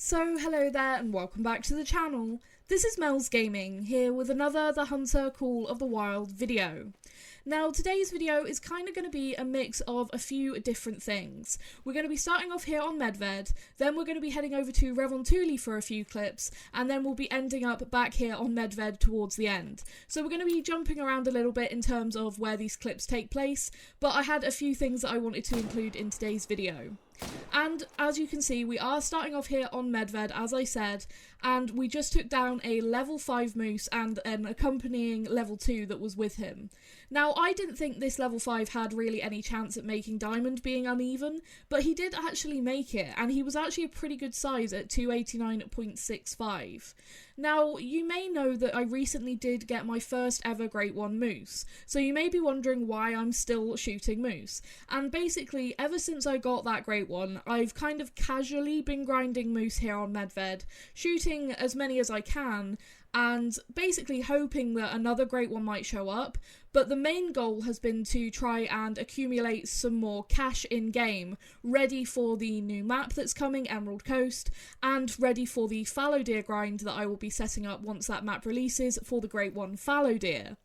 So hello there and welcome back to the channel. This is Mel's Gaming, here with another The Hunter Call of the Wild video. Now today's video is kind of going to be a mix of a few different things. We're going to be starting off here on Medved, then we're going to be heading over to Revontuli for a few clips, and then we'll be ending up back here on Medved towards the end. So we're going to be jumping around a little bit in terms of where these clips take place, but I had a few things that I wanted to include in today's video. And as you can see, we are starting off here on Medved, as I said, and we just took down a level 5 moose and an accompanying level 2 that was with him. Now, I didn't think this level 5 had really any chance at making diamond being uneven, but he did actually make it, and he was actually a pretty good size at 289.65. Now, you may know that I recently did get my first ever Great One moose, so you may be wondering why I'm still shooting moose. And basically, ever since I got that Great One, I've kind of casually been grinding moose here on Medved, shooting as many as I can, and basically hoping that another Great One might show up, but the main goal has been to try and accumulate some more cash in-game, ready for the new map that's coming, Emerald Coast, and ready for the fallow deer grind that I will be setting up once that map releases for the Great One fallow deer.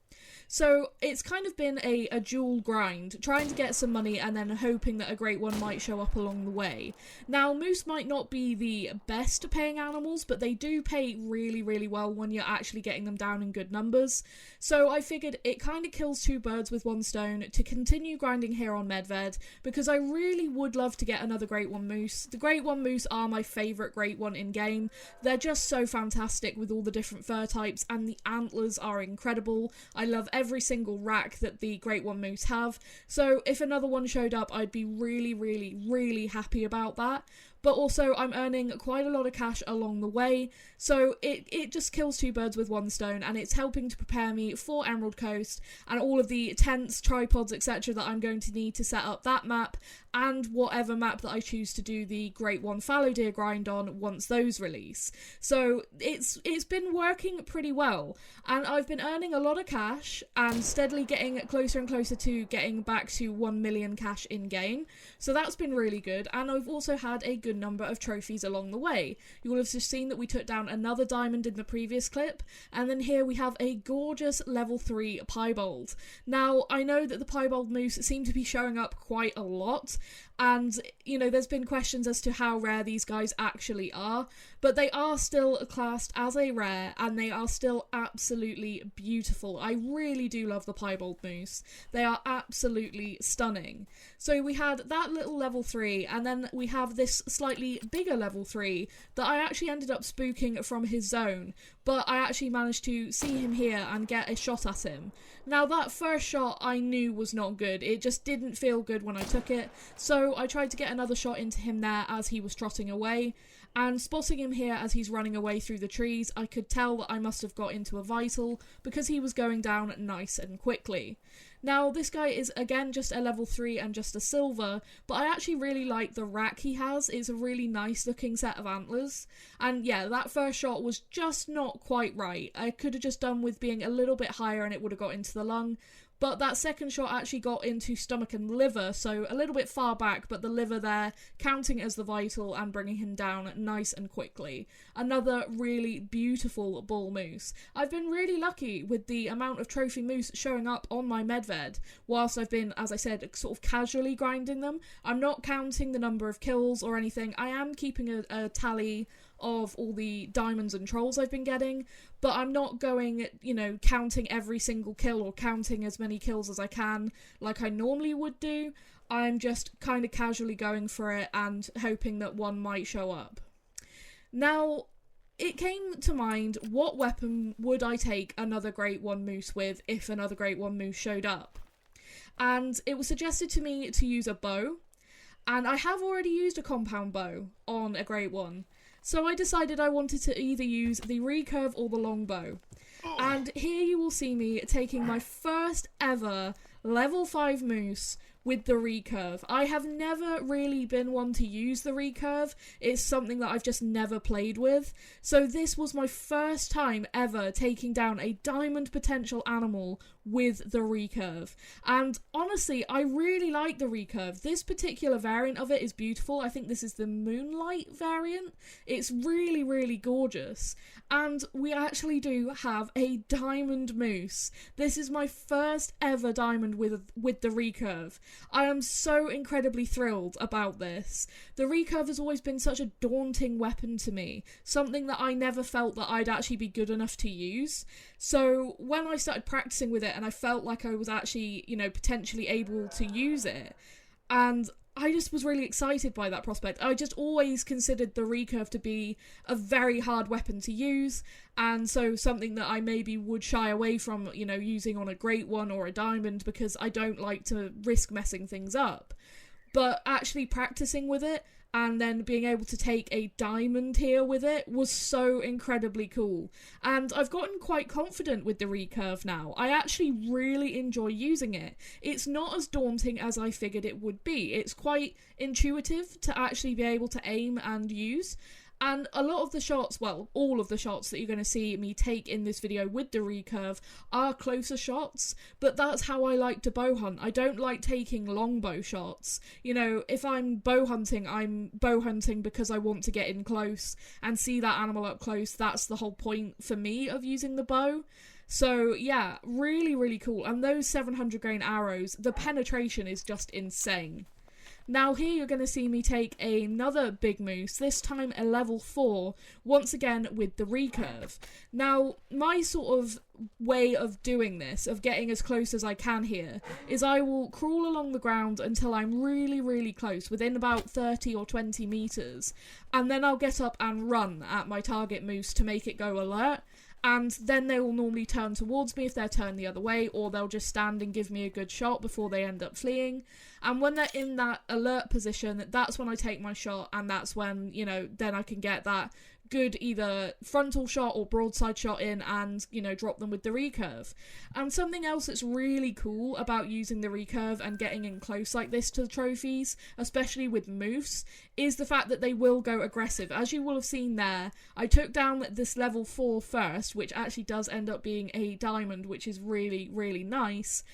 So it's kind of been a dual grind, trying to get some money and then hoping that a Great One might show up along the way. Now, moose might not be the best paying animals, but they do pay really, really well when you're actually getting them down in good numbers. So I figured it kind of kills two birds with one stone to continue grinding here on Medved, because I really would love to get another Great One moose. The Great One moose are my favourite Great One in game. They're just so fantastic with all the different fur types, and the antlers are incredible. I love every single rack that the Great One moose have, so if another one showed up, I'd be really, really, really happy about that. But also, I'm earning quite a lot of cash along the way, so it just kills two birds with one stone, and it's helping to prepare me for Emerald Coast and all of the tents, tripods, etc. that I'm going to need to set up that map, and whatever map that I choose to do the Great One fallow deer grind on once those release. So it's been working pretty well, and I've been earning a lot of cash and steadily getting closer and closer to getting back to 1 million cash in game. So that's been really good, and I've also had a good number of trophies along the way. You will have just seen that we took down another diamond in the previous clip, and then here we have a gorgeous level 3 piebald. Now, I know that the piebald moose seem to be showing up quite a lot, and you know, there's been questions as to how rare these guys actually are, but they are still classed as a rare, and they are still absolutely beautiful. I really do love the piebald moose. They are absolutely stunning. So we had that little level 3, and then we have this slightly bigger level 3 that I actually ended up spooking from his zone, but I actually managed to see him here and get a shot at him. Now, that first shot I knew was not good. It just didn't feel good when I took it, so I tried to get another shot into him there as he was trotting away, and spotting him here as he's running away through the trees, I could tell that I must have got into a vital because he was going down nice and quickly. Now, this guy is again just a level 3 and just a silver, but I actually really like the rack he has. It's a really nice looking set of antlers, and yeah, that first shot was just not quite right. I could have just done with being a little bit higher and it would have got into the lung. But that second shot actually got into stomach and liver, so a little bit far back, but the liver there counting as the vital and bringing him down nice and quickly. Another really beautiful bull moose. I've been really lucky with the amount of trophy moose showing up on my Medved, whilst I've been, as I said, sort of casually grinding them. I'm not counting the number of kills or anything. I am keeping a tally of all the diamonds and trolls I've been getting, but I'm not going, you know, counting every single kill or counting as many kills as I can like I normally would do. I'm just kind of casually going for it and hoping that one might show up. Now, it came to mind, what weapon would I take another Great One moose with if another Great One moose showed up? And it was suggested to me to use a bow, and I have already used a compound bow on a Great One. So I decided I wanted to either use the recurve or the longbow. And here you will see me taking my first ever level 5 moose with the recurve. I have never really been one to use the recurve. It's something that I've just never played with. So this was my first time ever taking down a diamond potential animal with the recurve. And honestly, I really like the recurve. This particular variant of it is beautiful. I think this is the Moonlight variant. It's really, really gorgeous. And we actually do have a diamond moose. This is my first ever diamond with the recurve. I am so incredibly thrilled about this. The recurve has always been such a daunting weapon to me, something that I never felt that I'd actually be good enough to use. So when I started practicing with it and I felt like I was actually, potentially able to use it, and I just was really excited by that prospect. I just always considered the recurve to be a very hard weapon to use, and so something that I maybe would shy away from, using on a great one or a diamond, because I don't like to risk messing things up. But actually practicing with it, and then being able to take a diamond here with it was so incredibly cool. And I've gotten quite confident with the recurve now. I actually really enjoy using it. It's not as daunting as I figured it would be. It's quite intuitive to actually be able to aim and use. And a lot of the shots, well, all of the shots that you're going to see me take in this video with the recurve are closer shots, but that's how I like to bow hunt. I don't like taking longbow shots. If I'm bow hunting because I want to get in close and see that animal up close. That's the whole point for me of using the bow. So yeah, really, really cool. And those 700 grain arrows, the penetration is just insane. Now here you're going to see me take another big moose, this time a level 4, once again with the recurve. Now, my sort of way of doing this, of getting as close as I can here, is I will crawl along the ground until I'm really, really close, within about 30 or 20 metres, and then I'll get up and run at my target moose to make it go alert. And then they will normally turn towards me if they're turned the other way, or they'll just stand and give me a good shot before they end up fleeing. And when they're in that alert position, that's when I take my shot, and that's when, then I can get that good either frontal shot or broadside shot in and, drop them with the recurve. And something else that's really cool about using the recurve and getting in close like this to the trophies, especially with moose, is the fact that they will go aggressive. As you will have seen there, I took down this level 4 first, which actually does end up being a diamond, which is really, really nice.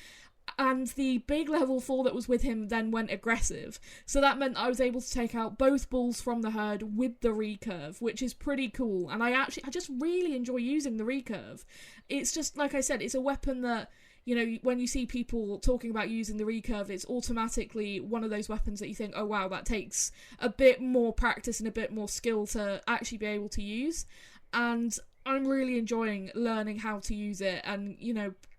And the big level 4 that was with him then went aggressive. So that meant I was able to take out both bulls from the herd with the recurve, which is pretty cool. And I just really enjoy using the recurve. It's just, like I said, it's a weapon that, when you see people talking about using the recurve, it's automatically one of those weapons that you think, oh wow, that takes a bit more practice and a bit more skill to actually be able to use. And I'm really enjoying learning how to use it and,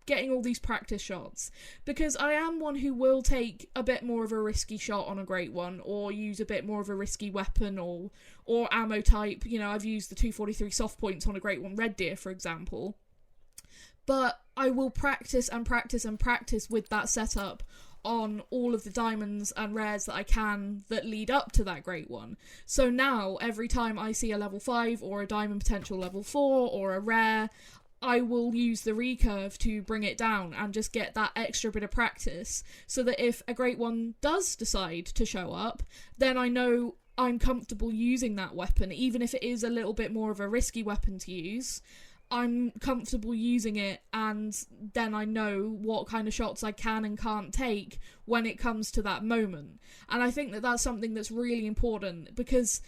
getting all these practice shots, because I am one who will take a bit more of a risky shot on a great one, or use a bit more of a risky weapon or ammo type. I've used the 243 soft points on a great one, red deer for example, but I will practice and practice and practice with that setup on all of the diamonds and rares that I can that lead up to that great one. So now every time I see a level 5 or a diamond potential level 4 or a rare, I will use the recurve to bring it down and just get that extra bit of practice, so that if a great one does decide to show up, then I know I'm comfortable using that weapon. Even if it is a little bit more of a risky weapon to use, I'm comfortable using it, and then I know what kind of shots I can and can't take when it comes to that moment. And I think that that's something that's really important, because,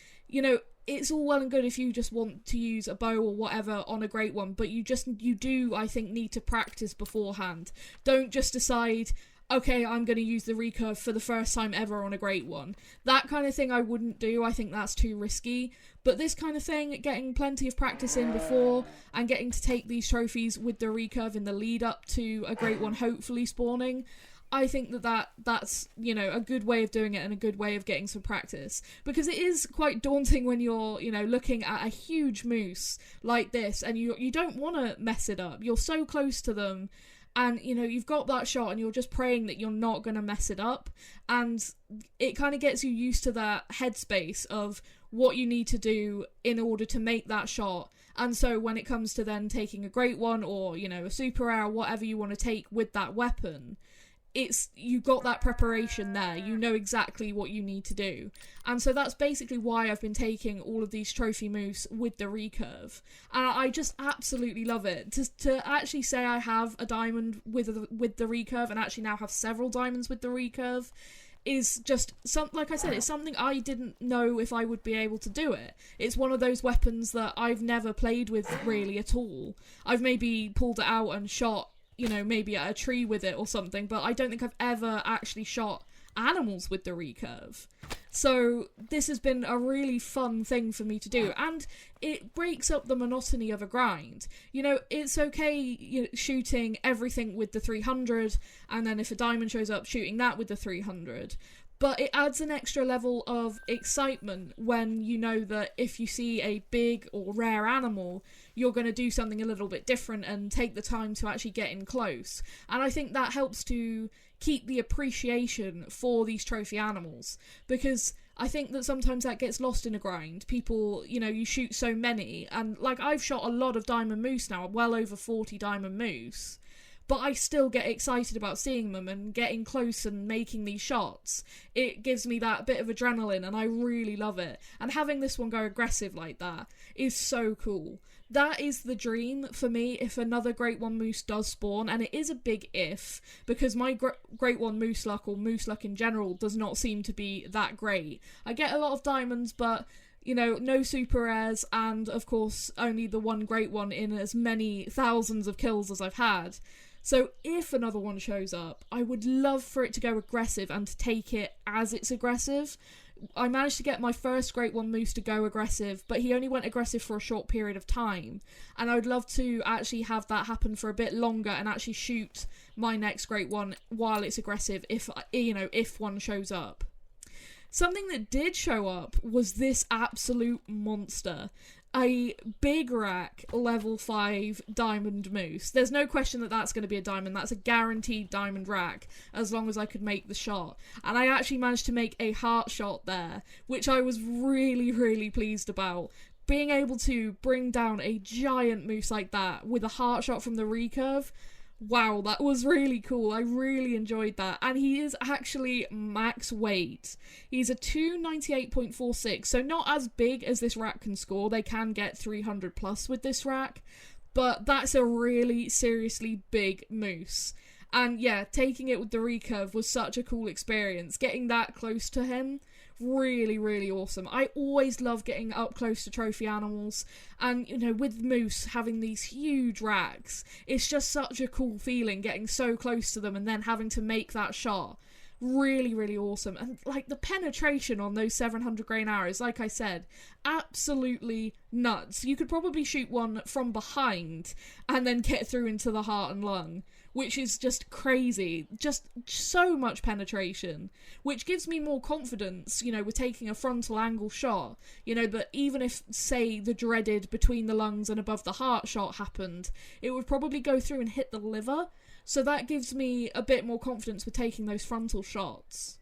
it's all well and good if you just want to use a bow or whatever on a great one, but you do, I think, need to practice beforehand. Don't just decide, okay, I'm going to use the recurve for the first time ever on a great one. That kind of thing I wouldn't do. I think that's too risky. But this kind of thing, getting plenty of practice in before and getting to take these trophies with the recurve in the lead up to a great one hopefully spawning, I think that's a good way of doing it and a good way of getting some practice, because it is quite daunting when you're looking at a huge moose like this and you don't want to mess it up. You're so close to them, and you've got that shot and you're just praying that you're not going to mess it up, and it kind of gets you used to that headspace of what you need to do in order to make that shot. And so when it comes to then taking a great one or a super rare, whatever you want to take with that weapon, you got that preparation there. You know exactly what you need to do. And so that's basically why I've been taking all of these trophy moose with the recurve. And I just absolutely love it. To actually say I have a diamond with the recurve, and actually now have several diamonds with the recurve, is just like I said, it's something I didn't know if I would be able to do it. It's one of those weapons that I've never played with really at all. I've maybe pulled it out and shot, maybe at a tree with it or something, but I don't think I've ever actually shot animals with the recurve. So this has been a really fun thing for me to do, and it breaks up the monotony of a grind. It's okay shooting everything with the 300, and then if a diamond shows up, shooting that with the 300. But it adds an extra level of excitement when you know that if you see a big or rare animal, you're going to do something a little bit different and take the time to actually get in close. And I think that helps to keep the appreciation for these trophy animals, because I think that sometimes that gets lost in a grind. People, you shoot so many, and like I've shot a lot of diamond moose now, well over 40 diamond moose. But I still get excited about seeing them and getting close and making these shots. It gives me that bit of adrenaline, and I really love it. And having this one go aggressive like that is so cool. That is the dream for me if another Great One Moose does spawn, and it is a big if, because my Great One Moose luck, or moose luck in general, does not seem to be that great. I get a lot of diamonds, but no super rares, and of course only the one great one in as many thousands of kills as I've had. So if another one shows up, I would love for it to go aggressive and to take it as it's aggressive. I managed to get my first Great One Moose to go aggressive, but he only went aggressive for a short period of time. And I would love to actually have that happen for a bit longer and actually shoot my next Great One while it's aggressive if one shows up. Something that did show up was this absolute monster. A big rack level 5 diamond moose. There's no question that that's going to be a diamond. That's a guaranteed diamond rack as long as I could make the shot. And I actually managed to make a heart shot there, which I was really, really pleased about. Being able to bring down a giant moose like that with a heart shot from the recurve, wow, that was really cool. I really enjoyed that. And he is actually max weight. He's a 298.46, so not as big as this rack can score. They can get 300 plus with this rack, but that's a really seriously big moose. And yeah, taking it with the recurve was such a cool experience. Getting that close to him, really, really awesome. I always love getting up close to trophy animals, and with moose having these huge racks, it's just such a cool feeling getting so close to them and then having to make that shot. Really, really awesome. And like the penetration on those 700 grain arrows, like I said, absolutely nuts. You could probably shoot one from behind and then get through into the heart and lung, which is just crazy. Just so much penetration, which gives me more confidence, with taking a frontal angle shot, that even if, say, the dreaded between the lungs and above the heart shot happened, it would probably go through and hit the liver. So that gives me a bit more confidence with taking those frontal shots.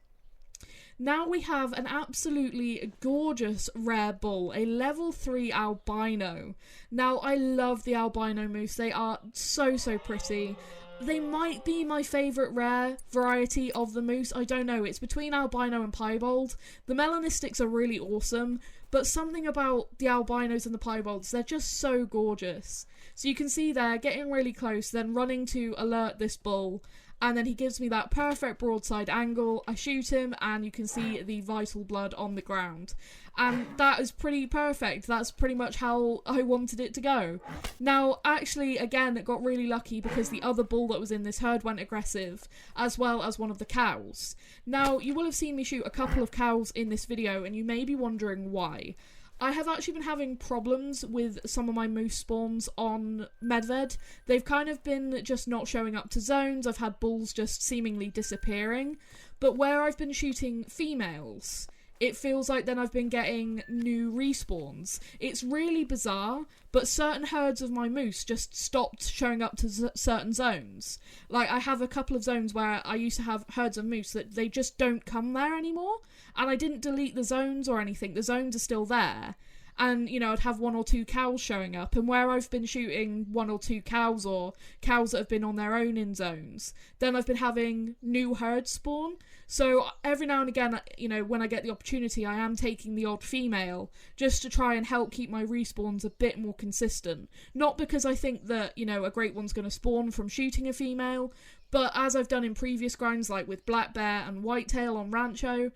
Now we have an absolutely gorgeous rare bull, a level 3 albino. Now I love the albino moose, they are so pretty. They might be my favourite rare variety of the moose, I don't know, it's between albino and piebald. The melanistics are really awesome, but something about the albinos and the piebalds, they're just so gorgeous. So you can see there, getting really close, then running to alert this bull, and then he gives me that perfect broadside angle. I shoot him, and you can see the vital blood on the ground. And that is pretty perfect. That's pretty much how I wanted it to go. Now, actually, again, it got really lucky because the other bull that was in this herd went aggressive, as well as one of the cows. Now, you will have seen me shoot a couple of cows in this video, and you may be wondering why. I have actually been having problems with some of my moose spawns on Medved. They've kind of been just not showing up to zones. I've had bulls just seemingly disappearing. But where I've been shooting females, it feels like then I've been getting new respawns. It's really bizarre, but certain herds of my moose just stopped showing up to certain zones. Like, I have a couple of zones where I used to have herds of moose that they just don't come there anymore, and I didn't delete the zones or anything. The zones are still there, and, you know, I'd have 1 or 2 cows showing up, and where I've been shooting 1 or 2 cows, or cows that have been on their own in zones, then I've been having new herds spawn. So every now and again, you know, when I get the opportunity, I am taking the odd female just to try and help keep my respawns a bit more consistent. Not because I think that, you know, a great one's going to spawn from shooting a female, but as I've done in previous grinds, like with black bear and whitetail on Rancho,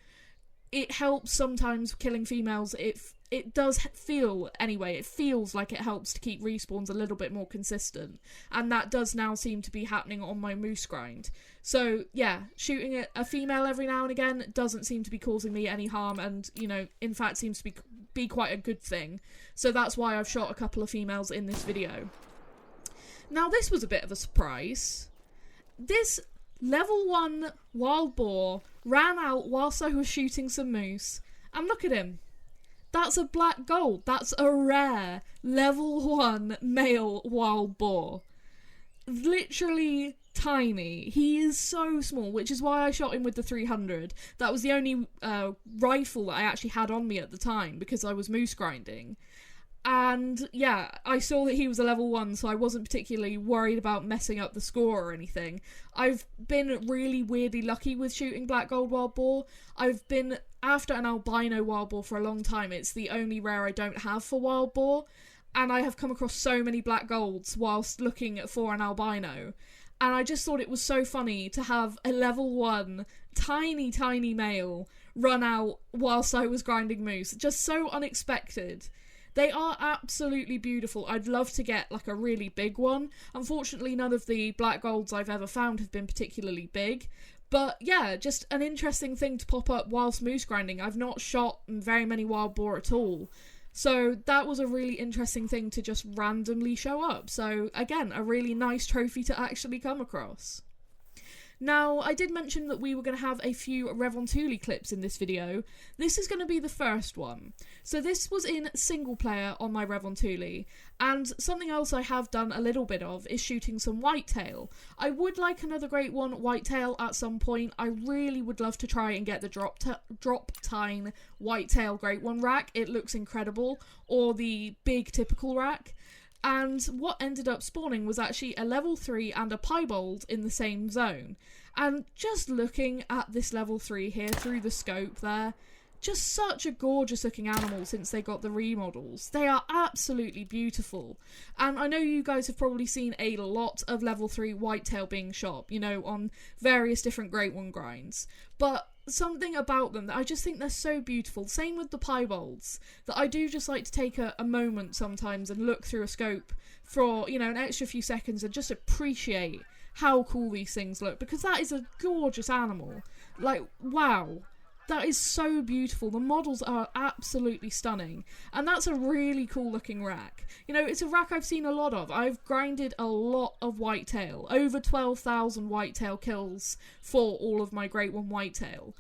it helps sometimes killing females. It does feel, anyway, it feels like it helps to keep respawns a little bit more consistent. And that does now seem to be happening on my moose grind. So, yeah, shooting a female every now and again doesn't seem to be causing me any harm, and, you know, in fact seems to be quite a good thing. So that's why I've shot a couple of females in this video. Now, this was a bit of a surprise. This level 1 wild boar ran out whilst I was shooting some moose, and look at him. That's a black gold. That's a rare level 1 male wild boar. Literally tiny. He is so small, which is why I shot him with the 300. That was the only rifle that I actually had on me at the time, because I was moose grinding. And yeah, I saw that he was a level 1, so I wasn't particularly worried about messing up the score or anything. I've been really weirdly lucky with shooting black gold wild boar. I've been after an albino wild boar for a long time. It's the only rare I don't have for wild boar, and I have come across so many black golds whilst looking for an albino. And I just thought it was so funny to have a level 1 tiny male run out whilst I was grinding moose. Just so unexpected. They are absolutely beautiful. I'd love to get like a really big one. Unfortunately, none of the black golds I've ever found have been particularly big. But yeah, just an interesting thing to pop up whilst moose grinding. I've not shot very many wild boar at all. So that was a really interesting thing to just randomly show up. So again, a really nice trophy to actually come across. Now, I did mention that we were going to have a few Revontuli clips in this video. This is going to be the first one. So this was in single player on my Revontuli, and something else I have done a little bit of is shooting some whitetail. I would like another great one whitetail at some point. I really would love to try and get the drop tine whitetail great one rack. It looks incredible, or the big typical rack. And what ended up spawning was actually a level 3 and a piebald in the same zone. And just looking at this level 3 here through the scope there, just such a gorgeous looking animal since they got the remodels. They are absolutely beautiful. And I know you guys have probably seen a lot of level 3 whitetail being shot, you know, on various different Great One grinds. But something about them that I just think they're so beautiful. Same with the piebalds, that I do just like to take a moment sometimes and look through a scope for, you know, an extra few seconds and just appreciate how cool these things look, because that is a gorgeous animal. Like, wow. That is so beautiful. The models are absolutely stunning. And that's a really cool looking rack. You know, it's a rack I've seen a lot of. I've grinded a lot of whitetail. Over 12,000 whitetail kills for all of my Great One whitetail.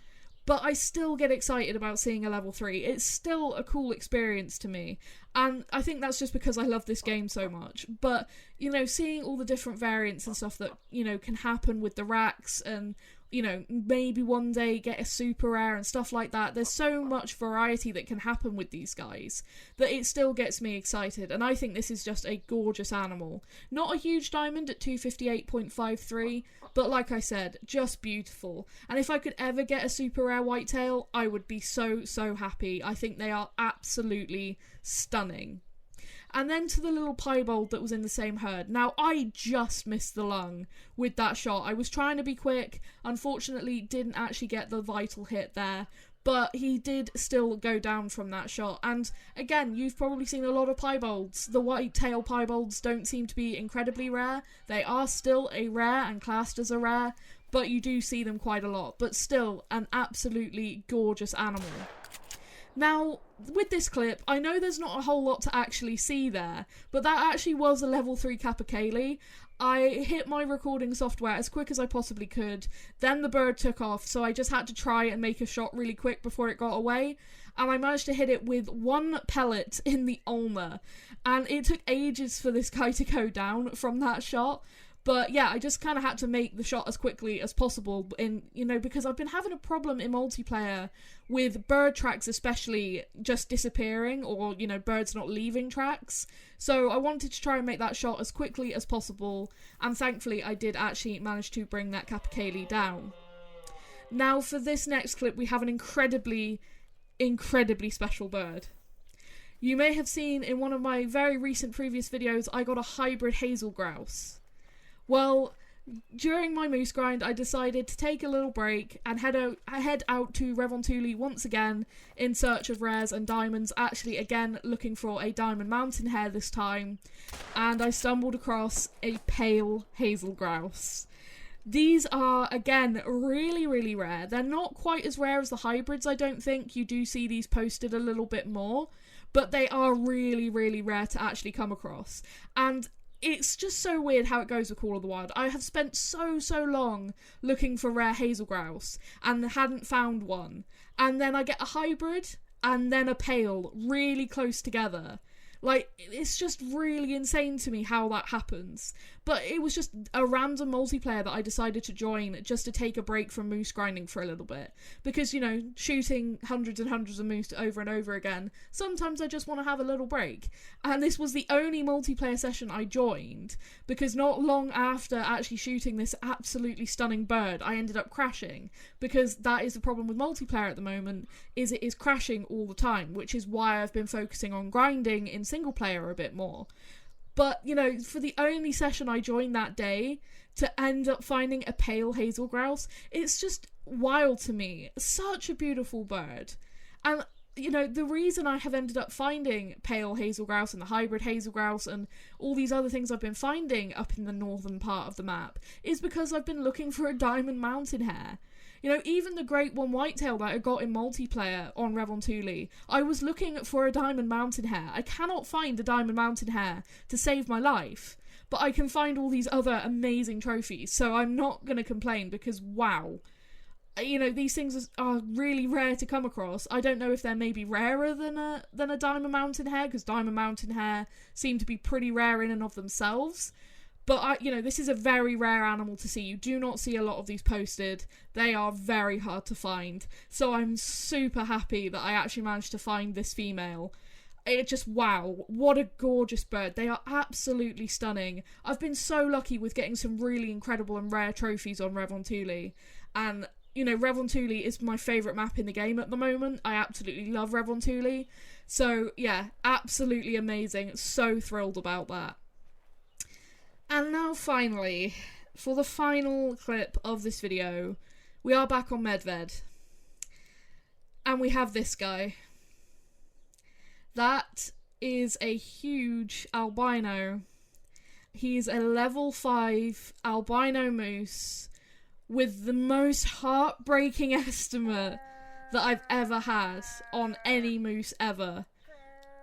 But I still get excited about seeing a level 3. It's still a cool experience to me. And I think that's just because I love this game so much. But, you know, seeing all the different variants and stuff that, you know, can happen with the racks, and you know, maybe one day get a super rare and stuff like that. There's so much variety that can happen with these guys that it still gets me excited, and I think this is just a gorgeous animal. Not a huge diamond at 258.53, but like I said, just beautiful. And if I could ever get a super rare whitetail, I would be so happy. I think they are absolutely stunning. And then to the little piebald that was in the same herd. Now, I just missed the lung with that shot. I was trying to be quick. Unfortunately, didn't actually get the vital hit there. But he did still go down from that shot. And again, you've probably seen a lot of piebalds. The whitetail piebalds don't seem to be incredibly rare. They are still a rare and classed as a rare, but you do see them quite a lot. But still, an absolutely gorgeous animal. Now, with this clip, I know there's not a whole lot to actually see there, but that actually was a level 3 capercaillie. I hit my recording software as quick as I possibly could, then the bird took off, so I just had to try and make a shot really quick before it got away, and I managed to hit it with one pellet in the ulnar, and it took ages for this guy to go down from that shot. But yeah, I just kind of had to make the shot as quickly as possible, because I've been having a problem in multiplayer with bird tracks especially just disappearing, or, birds not leaving tracks. So I wanted to try and make that shot as quickly as possible, and thankfully I did actually manage to bring that capercaillie down. Now for this next clip, we have an incredibly special bird. You may have seen in one of my very recent previous videos, I got a hybrid Hazel grouse. Well, during my moose grind, I decided to take a little break and head out to Revontuli once again in search of rares and diamonds, actually again looking for a diamond mountain hare this time, and I stumbled across a pale Hazel grouse. These are, again, really, really rare. They're not quite as rare as the hybrids, I don't think. You do see these posted a little bit more, but they are really, really rare to actually come across. And it's just so weird how it goes with Call of the Wild. I have spent so long looking for rare Hazel grouse and hadn't found one. And then I get a hybrid and then a pale really close together. Like, it's just really insane to me how that happens. But it was just a random multiplayer that I decided to join just to take a break from moose grinding for a little bit. Because, shooting hundreds and hundreds of moose over and over again, sometimes I just want to have a little break. And this was the only multiplayer session I joined, because not long after actually shooting this absolutely stunning bird, I ended up crashing. Because that is the problem with multiplayer at the moment, is it is crashing all the time, which is why I've been focusing on grinding in single player a bit more. But, for the only session I joined that day, to end up finding a pale Hazel grouse, it's just wild to me. Such a beautiful bird. And, the reason I have ended up finding pale Hazel grouse and the hybrid Hazel grouse and all these other things I've been finding up in the northern part of the map is because I've been looking for a diamond mountain hare. Even the Great One Whitetail that I got in multiplayer on Revontuli, I was looking for a diamond mountain hare. I cannot find a diamond mountain hare to save my life, but I can find all these other amazing trophies, so I'm not going to complain because, wow. These things are really rare to come across. I don't know if they're maybe rarer than a diamond mountain hare, because diamond mountain hare seem to be pretty rare in and of themselves. But, this is a very rare animal to see. You do not see a lot of these posted. They are very hard to find. So I'm super happy that I actually managed to find this female. It just, wow, what a gorgeous bird. They are absolutely stunning. I've been so lucky with getting some really incredible and rare trophies on Revontuli. And, Revontuli is my favourite map in the game at the moment. I absolutely love Revontuli. So, yeah, absolutely amazing. So thrilled about that. And now finally, for the final clip of this video, we are back on Medved. And we have this guy. That is a huge albino. He's a level 5 albino moose with the most heartbreaking estimate that I've ever had on any moose ever.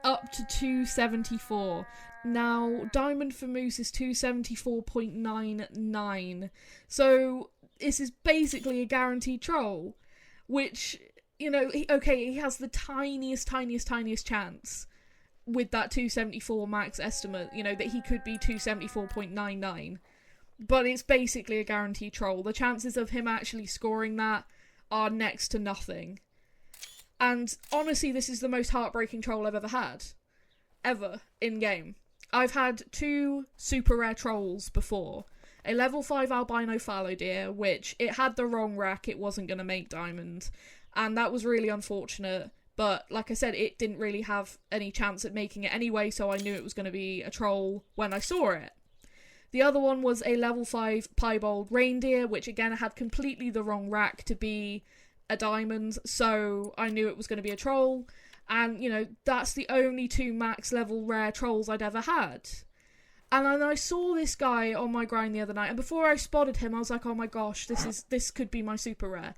Up to 274. Now, diamond for moose is 274.99. So, this is basically a guaranteed troll. Which, he has the tiniest chance with that 274 max estimate, that he could be 274.99. But it's basically a guaranteed troll. The chances of him actually scoring that are next to nothing. And honestly, this is the most heartbreaking troll I've ever had. Ever. In-game. I've had 2 super rare trolls before. A level 5 albino fallow deer, which it had the wrong rack, it wasn't going to make diamond. And that was really unfortunate. But, like I said, it didn't really have any chance at making it anyway, so I knew it was going to be a troll when I saw it. The other one was a level 5 piebald reindeer, which again had completely the wrong rack to be a diamond, so I knew it was going to be a troll. And, that's the only 2 max level rare trolls I'd ever had. And then I saw this guy on my grind the other night, and before I spotted him, I was like, oh my gosh, this could be my super rare.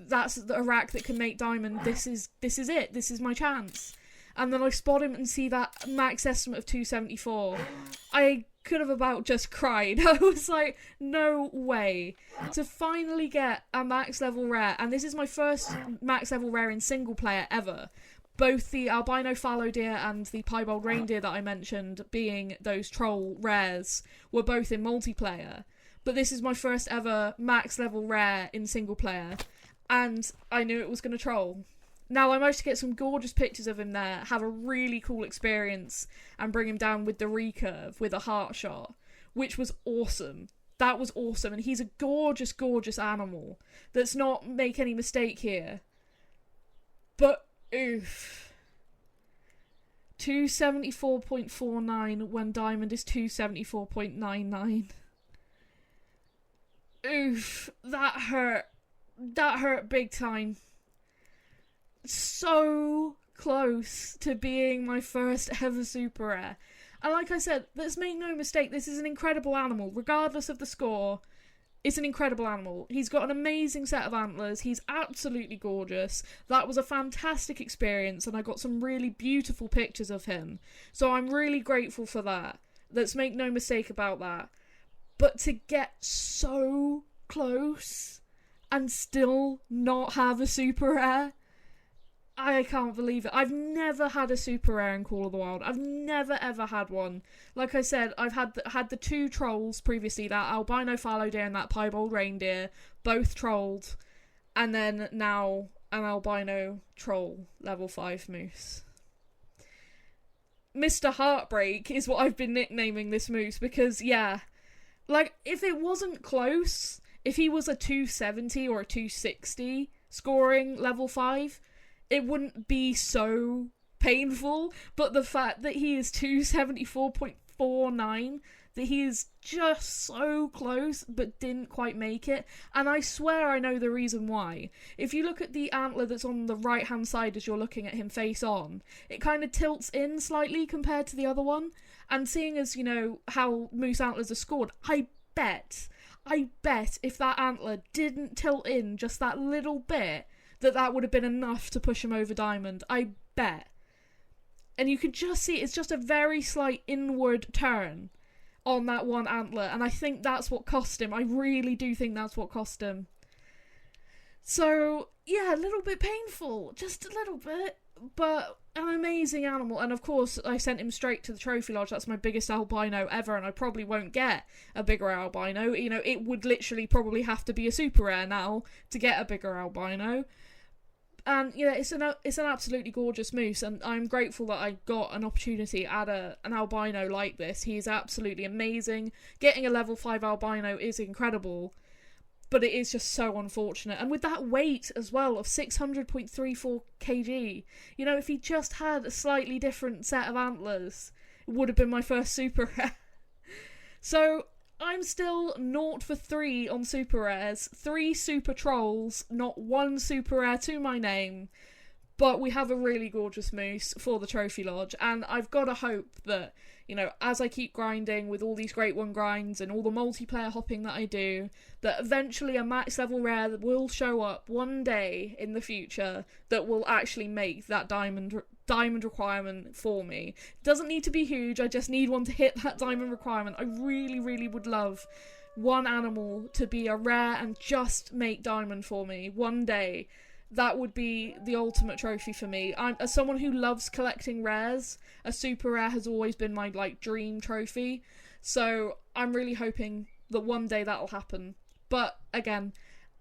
That's a rack that can make diamond. This is it. This is my chance. And then I spot him and see that max estimate of 274. I could have about just cried. I was like, no way. To finally get a max level rare, and this is my first max level rare in single player ever. both the albino fallow deer and the piebald reindeer that I mentioned, being those troll rares, were both in multiplayer. But this is my first ever max level rare in single player, and I knew it was going to troll. Now, I managed to get some gorgeous pictures of him there, have a really cool experience, and bring him down with the recurve, with a heart shot, which was awesome. That was awesome, and he's a gorgeous, gorgeous animal. Let's not make any mistake here. But, oof. 274.49 when diamond is 274.99. Oof, that hurt. That hurt big time. So close to being my first ever super rare. And like I said, let's make no mistake, this is an incredible animal. Regardless of the score, it's an incredible animal. He's got an amazing set of antlers. He's absolutely gorgeous. That was a fantastic experience, and I got some really beautiful pictures of him. So I'm really grateful for that. Let's make no mistake about that. But to get so close and still not have a super rare, I can't believe it. I've never had a super rare in Call of the Wild. I've never ever had one. Like I said, I've had the two trolls previously, that albino fallow deer and that piebald reindeer, both trolled, and then now an albino troll level 5 moose. Mr. Heartbreak is what I've been nicknaming this moose, because yeah, like, if it wasn't close, if he was a 270 or a 260 scoring level 5, it wouldn't be so painful. But the fact that he is 274.49, that he is just so close but didn't quite make it, and I swear I know the reason why. If you look at the antler that's on the right hand side as you're looking at him face on, it kind of tilts in slightly compared to the other one, and seeing as, you know, how moose antlers are scored, I bet if that antler didn't tilt in just that little bit, that would have been enough to push him over diamond. I bet. And you can just see it's just a very slight inward turn on that one antler, and I think that's what cost him. I really do think that's what cost him. So, yeah, a little bit painful. Just a little bit. But an amazing animal. And of course, I sent him straight to the trophy lodge. That's my biggest albino ever, and I probably won't get a bigger albino. You know, it would literally probably have to be a super rare now to get a bigger albino. And yeah, it's an absolutely gorgeous moose, and I'm grateful that I got an opportunity at an albino like this. He is absolutely amazing. Getting a level 5 albino is incredible, but it is just so unfortunate. And with that weight as well of 600.34 kg, you know, if he just had a slightly different set of antlers, it would have been my first super rare. So I'm still 0 for 3 on super rares, 3 super trolls, not 1 super rare to my name, but we have a really gorgeous moose for the trophy lodge, and I've got to hope that, you know, as I keep grinding with all these Great One grinds and all the multiplayer hopping that I do, that eventually a max level rare will show up one day in the future that will actually make that diamond requirement for me. It doesn't need to be huge, I just need one to hit that diamond requirement. I really, really would love one animal to be a rare and just make diamond for me one day. That would be the ultimate trophy for me. As someone who loves collecting rares, a super rare has always been my, like, dream trophy. So I'm really hoping that one day that'll happen. But again,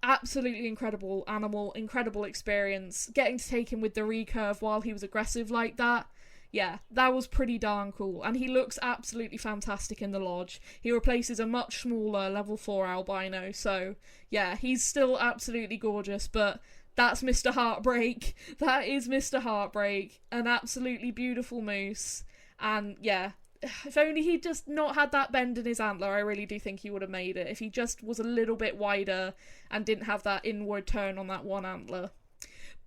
absolutely incredible animal, incredible experience. Getting to take him with the recurve while he was aggressive like that, yeah, that was pretty darn cool. And he looks absolutely fantastic in the lodge. He replaces a much smaller level 4 albino, so yeah, he's still absolutely gorgeous, but that's Mr. Heartbreak. That is Mr. Heartbreak. An absolutely beautiful moose. And yeah, if only he'd just not had that bend in his antler, I really do think he would have made it. If he just was a little bit wider and didn't have that inward turn on that one antler.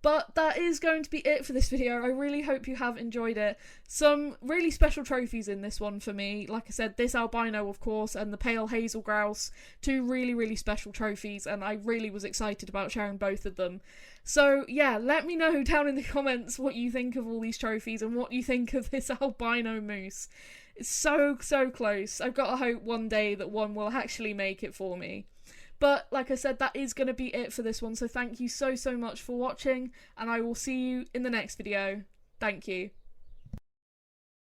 But that is going to be it for this video. I really hope you have enjoyed it. Some really special trophies in this one for me. Like I said, this albino, of course, and the pale Hazel grouse. 2 really, really special trophies, and I really was excited about sharing both of them. So, yeah, let me know down in the comments what you think of all these trophies and what you think of this albino moose. It's so, so close. I've got to hope one day that one will actually make it for me. But, like I said, that is going to be it for this one, so thank you so, so much for watching, and I will see you in the next video. Thank you.